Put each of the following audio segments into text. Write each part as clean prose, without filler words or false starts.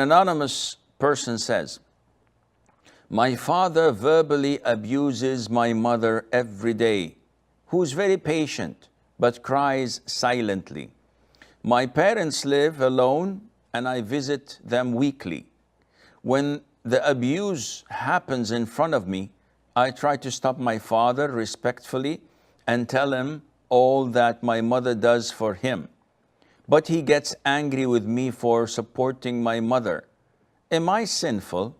Anonymous person says, my father verbally abuses my mother every day, who's very patient but cries silently. My parents live alone and I visit them weekly. When the abuse happens in front of me, I try to stop my father respectfully and tell him all that my mother does for him. But he gets angry with me for supporting my mother. Am I sinful?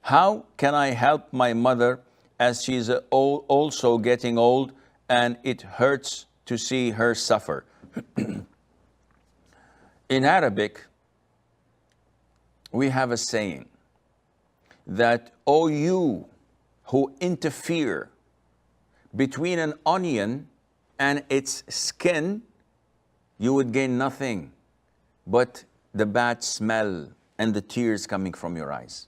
How can I help my mother as she's also getting old and it hurts to see her suffer? In Arabic, we have a saying that, "O you who interfere between an onion and its skin, you would gain nothing but the bad smell and the tears coming from your eyes."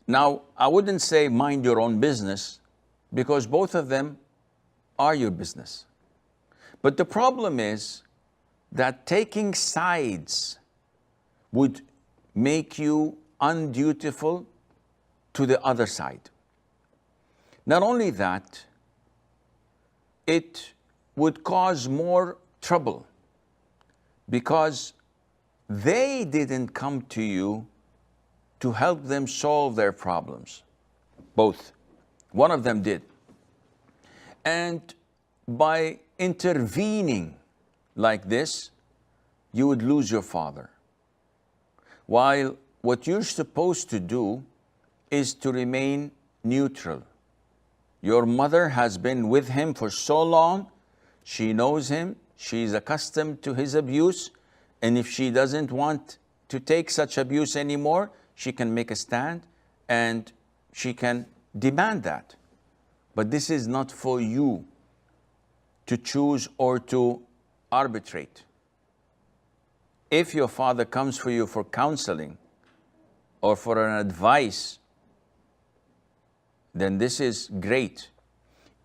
Now, I wouldn't say mind your own business, because both of them are your business. But the problem is that taking sides would make you undutiful to the other side. Not only that, it would cause more trouble, because they didn't come to you to help them solve their problems. Both. One of them did. And by intervening like this, you would lose your father. While what you're supposed to do is to remain neutral. Your mother has been with him for so long, she knows him, she's accustomed to his abuse, and if she doesn't want to take such abuse anymore, she can make a stand and she can demand that. But this is not for you to choose or to arbitrate. If your father comes for you for counseling or for an advice, then this is great.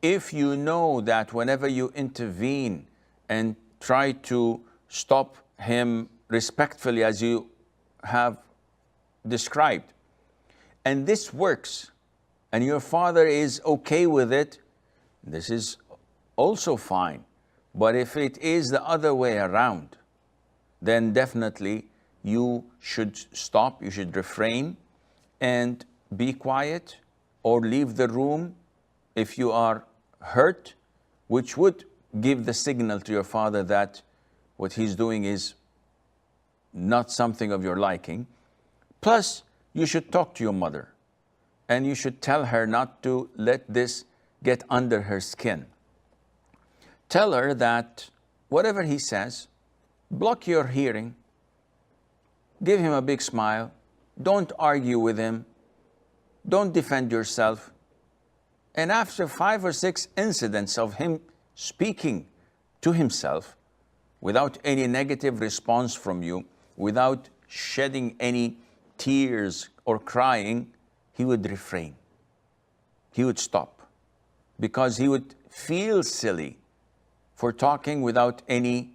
If you know that whenever you intervene and try to stop him respectfully as you have described, and this works, and your father is okay with it, this is also fine. But if it is the other way around, then definitely you should stop, you should refrain and be quiet, or leave the room if you are hurt, which would give the signal to your father that what he's doing is not something of your liking. Plus, you should talk to your mother and you should tell her not to let this get under her skin. Tell her that whatever he says, block your hearing, give him a big smile, don't argue with him, don't defend yourself. And after 5 or 6 incidents of him speaking to himself without any negative response from you, without shedding any tears or crying, he would refrain. He would stop, because he would feel silly for talking without any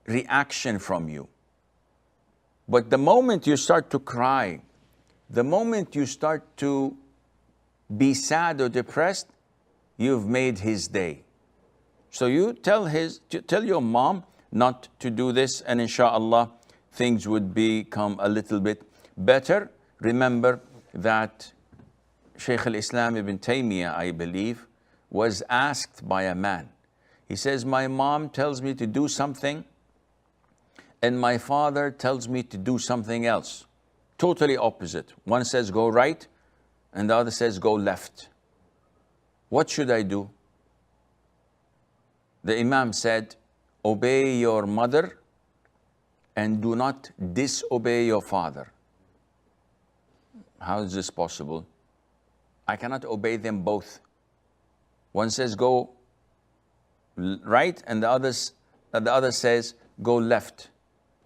reaction from you. But the moment you start to cry, the moment you start to be sad or depressed, you've made his day. So you tell your mom not to do this, and inshallah, things would become a little bit better. Remember that Shaykh al-Islam ibn Taymiyyah, I believe, was asked by a man. He says, my mom tells me to do something, and my father tells me to do something else. Totally opposite. One says go right, and the other says go left. What should I do? The Imam said, obey your mother and do not disobey your father. How is this possible? I cannot obey them both. One says go right, and the other says go left.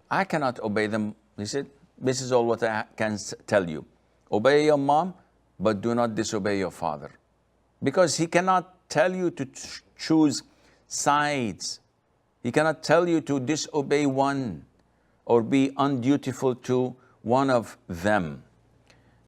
I cannot obey them. He said, this is all what I can tell you. Obey your mom, but do not disobey your father. Because he cannot tell you to choose sides He cannot tell you to disobey one or be undutiful to one of them.